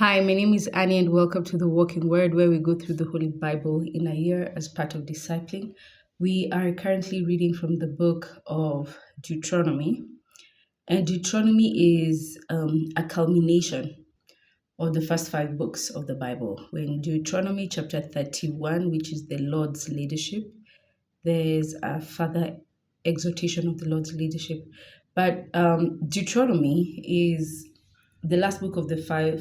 Hi, my name is Annie, and welcome to the Walking Word, where we go through the Holy Bible in a year as part of discipling. We are currently reading from the book of Deuteronomy, and Deuteronomy is a culmination of the first five books of the Bible. We're in Deuteronomy chapter 31, which is the Lord's leadership. There's a further exhortation of the Lord's leadership. But Deuteronomy is the last book of the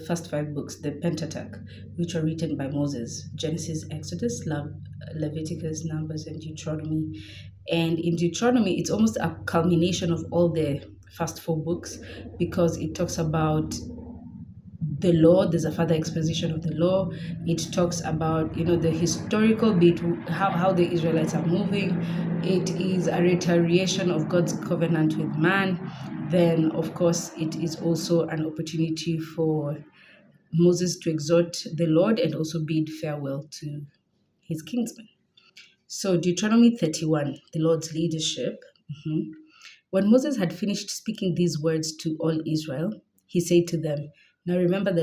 first five books, the Pentateuch, which are written by Moses: Genesis, Exodus, Leviticus, Numbers, and Deuteronomy. And in Deuteronomy, it's almost a culmination of all the first four books because it talks about the law. There's a further exposition of the law. It talks about the historical bit, how the Israelites are moving. It is a reiteration of God's covenant with man. Then of course it is also an opportunity for Moses to exhort the Lord and also bid farewell to his kinsmen. So Deuteronomy 31, the Lord's leadership. When Moses had finished speaking these words to all Israel, he said to them, now remember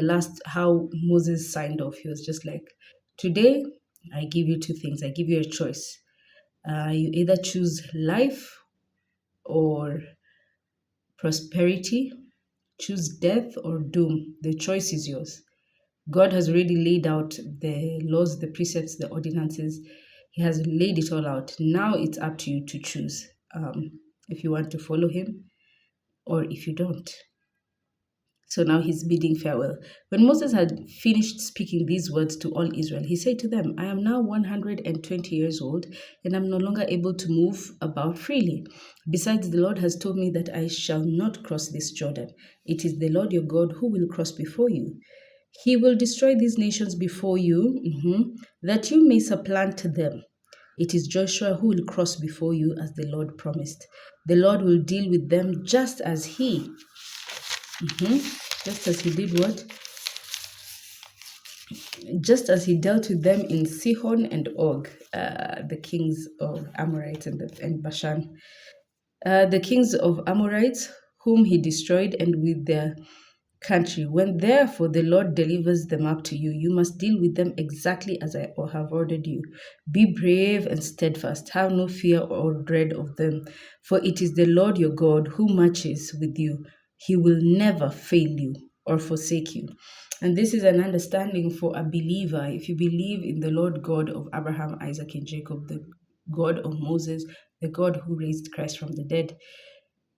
how Moses signed off. He was just like, today I give you two things. I give you a choice. You either choose life or prosperity, choose death or doom. The choice is yours. God has already laid out the laws, the precepts, the ordinances. He has laid it all out. Now it's up to you to choose if you want to follow him or if you don't. So now he's bidding farewell. When Moses had finished speaking these words to all Israel, he said to them, I am now 120 years old, and I'm no longer able to move about freely. Besides, the Lord has told me that I shall not cross this Jordan. It is the Lord your God who will cross before you. He will destroy these nations before you, that you may supplant them. It is Joshua who will cross before you as the Lord promised. The Lord will deal with them just as he did what? Just as he dealt with them in Sihon and Og, the kings of Amorites and Bashan. The kings of Amorites, whom he destroyed, and with their country. When therefore the Lord delivers them up to you, you must deal with them exactly as I have ordered you. Be brave and steadfast. Have no fear or dread of them, for it is the Lord your God who marches with you. He will never fail you or forsake you. And this is an understanding for a believer. If you believe in the Lord God of Abraham, Isaac, and Jacob, the God of Moses, the God who raised Christ from the dead,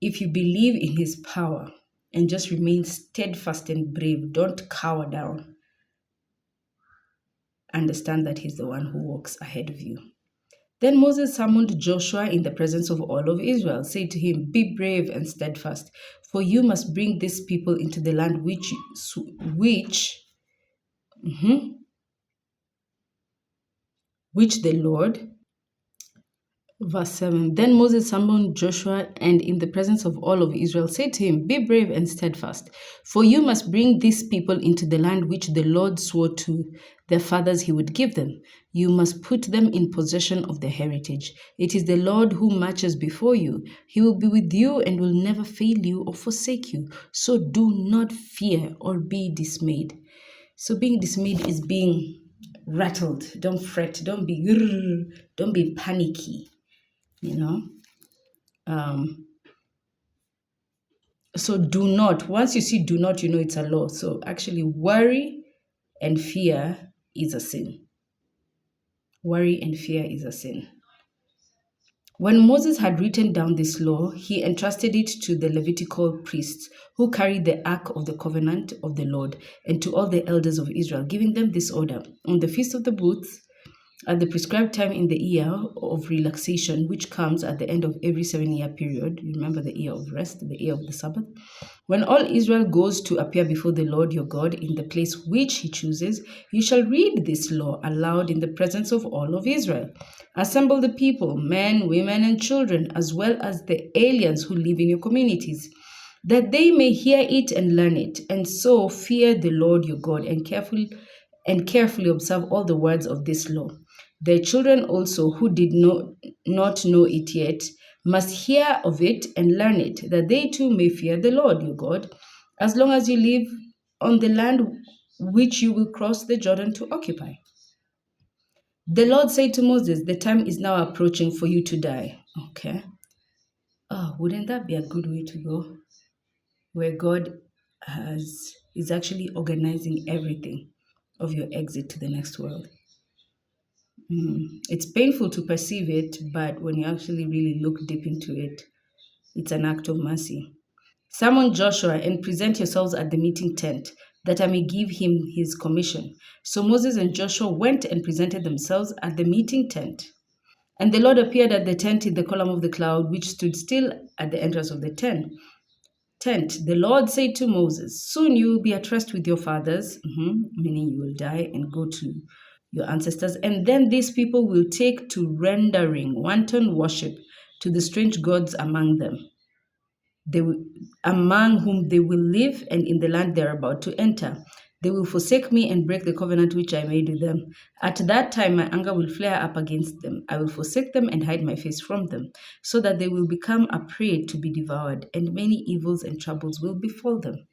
if you believe in his power and just remain steadfast and brave, don't cower down, understand that he's the one who walks ahead of you. Then Moses summoned Joshua in the presence of all of Israel, said to him, be brave and steadfast, for you must bring this people into the land which the Lord. Verse 7. Then Moses summoned Joshua and in the presence of all of Israel said to him, be brave and steadfast, for you must bring these people into the land which the Lord swore to their fathers he would give them. You must put them in possession of their heritage. It is the Lord who marches before you. He will be with you and will never fail you or forsake you. So do not fear or be dismayed. So being dismayed is being rattled. Don't fret. Don't be panicky. So do not, once you see do not, it's a law. So actually worry and fear is a sin. Worry and fear is a sin. When Moses had written down this law, he entrusted it to the Levitical priests who carried the ark of the covenant of the Lord, and to all the elders of Israel, giving them this order: on the Feast of the Booths, at the prescribed time in the year of relaxation, which comes at the end of every 7-year period, remember the year of rest, the year of the Sabbath, when all Israel goes to appear before the Lord your God in the place which he chooses, you shall read this law aloud in the presence of all of Israel. Assemble the people, men, women, and children, as well as the aliens who live in your communities, that they may hear it and learn it, and so fear the Lord your God and carefully observe all the words of this law. Their children also, who did not know it yet, must hear of it and learn it, that they too may fear the Lord your God, as long as you live on the land which you will cross the Jordan to occupy. The Lord said to Moses, the time is now approaching for you to die. Okay. Oh, wouldn't that be a good way to go? Where God is actually organizing everything of your exit to the next world. It's painful to perceive it, but when you actually really look deep into it, it's an act of mercy. Summon Joshua and present yourselves at the meeting tent, that I may give him his commission. So Moses and Joshua went and presented themselves at the meeting tent. And the Lord appeared at the tent in the column of the cloud, which stood still at the entrance of the tent. The Lord said to Moses, soon you will be at rest with your fathers, meaning you will die and go to your ancestors. And then these people will take to rendering wanton worship to the strange gods among them. Among whom they will live, and in the land they are about to enter. They will forsake me and break the covenant which I made with them. At that time, my anger will flare up against them. I will forsake them and hide my face from them, so that they will become a prey to be devoured, and many evils and troubles will befall them.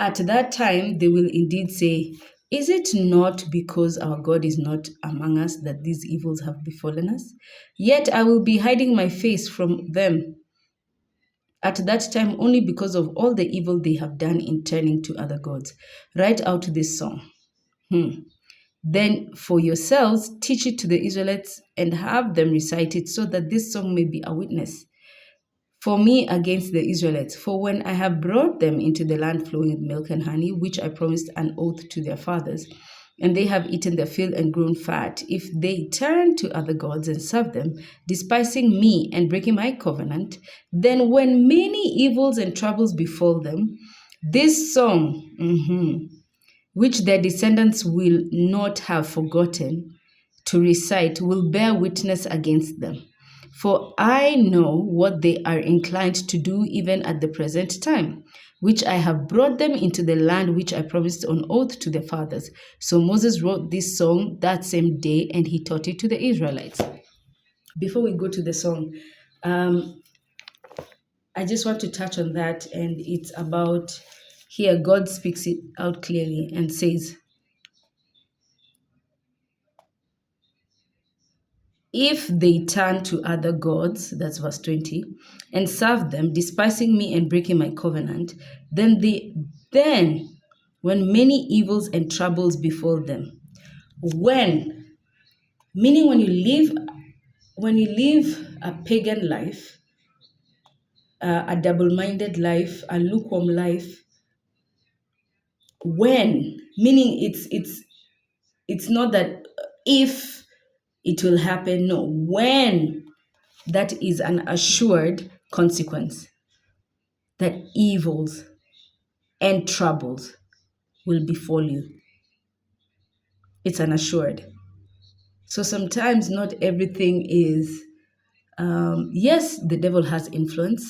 At that time, they will indeed say, is it not because our God is not among us that these evils have befallen us? Yet I will be hiding my face from them at that time only because of all the evil they have done in turning to other gods. Write out this song. Then for yourselves, teach it to the Israelites and have them recite it, so that this song may be a witness for me against the Israelites. For when I have brought them into the land flowing with milk and honey, which I promised an oath to their fathers, and they have eaten their fill and grown fat, if they turn to other gods and serve them, despising me and breaking my covenant, then when many evils and troubles befall them, this song, which their descendants will not have forgotten to recite, will bear witness against them. For I know what they are inclined to do even at the present time, which I have brought them into the land which I promised on oath to their fathers. So Moses wrote this song that same day, and he taught it to the Israelites. Before we go to the song, I just want to touch on that, and it's about here God speaks it out clearly and says, if they turn to other gods, that's verse 20, and serve them, despising me and breaking my covenant, then when many evils and troubles befall them, meaning when you live a pagan life, a double-minded life, a lukewarm life, meaning it's not that if it will happen, no, when, that is an assured consequence that evils and troubles will befall you. It's an assured. So sometimes not everything is, yes, the devil has influence,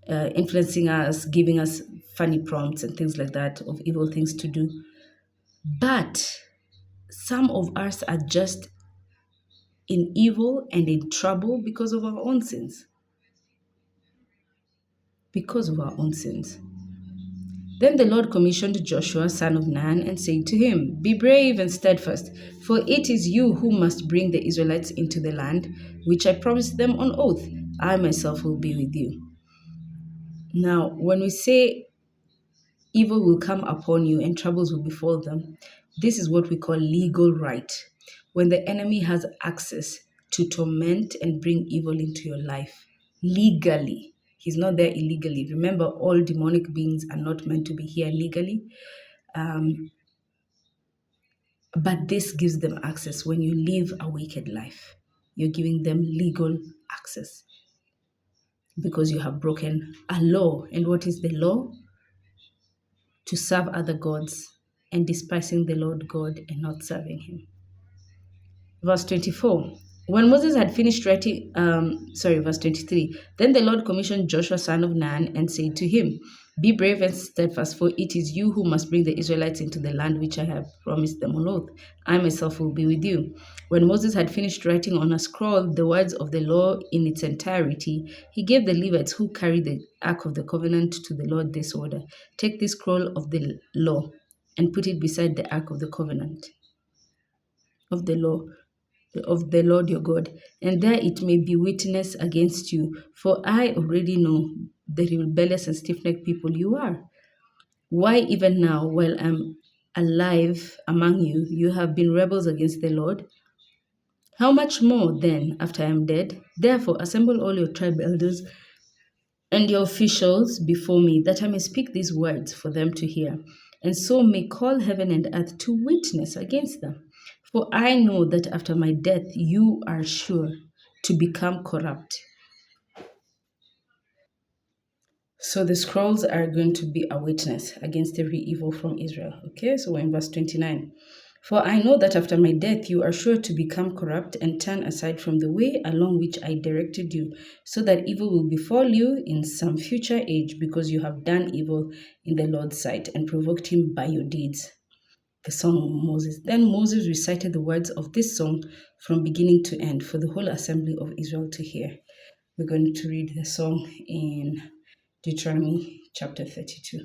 influencing us, giving us funny prompts and things like that of evil things to do. But some of us are just in evil and in trouble because of our own sins. Because of our own sins. Then the Lord commissioned Joshua, son of Nun, and said to him, be brave and steadfast, for it is you who must bring the Israelites into the land, which I promised them on oath. I myself will be with you. Now, when we say evil will come upon you and troubles will befall them, this is what we call legal right. When the enemy has access to torment and bring evil into your life, legally. He's not there illegally. Remember, all demonic beings are not meant to be here legally. But this gives them access. When you live a wicked life, you're giving them legal access because you have broken a law. And what is the law? To serve other gods and despising the Lord God and not serving him. Verse 24. When Moses had finished writing, verse 23, then the Lord commissioned Joshua, son of Nun, and said to him, Be brave and steadfast, for it is you who must bring the Israelites into the land which I have promised them on oath. I myself will be with you. When Moses had finished writing on a scroll the words of the law in its entirety, he gave the Levites who carried the ark of the covenant to the Lord this order: Take this scroll of the law and put it beside the ark of the covenant of the law of the Lord your God, and there it may be witness against you, for I already know the rebellious and stiff-necked people you are. Why even now, while I'm alive among you, you have been rebels against the Lord? How much more then after I am dead? Therefore, assemble all your tribe elders and your officials before me, that I may speak these words for them to hear, and so may call heaven and earth to witness against them. For I know that after my death you are sure to become corrupt. So the scrolls are going to be a witness against every evil from Israel. Okay, so we're in verse 29. For I know that after my death you are sure to become corrupt and turn aside from the way along which I directed you, so that evil will befall you in some future age, because you have done evil in the Lord's sight and provoked him by your deeds. The song of Moses. Then Moses recited the words of this song from beginning to end for the whole assembly of Israel to hear. We're going to read the song in Deuteronomy chapter 32.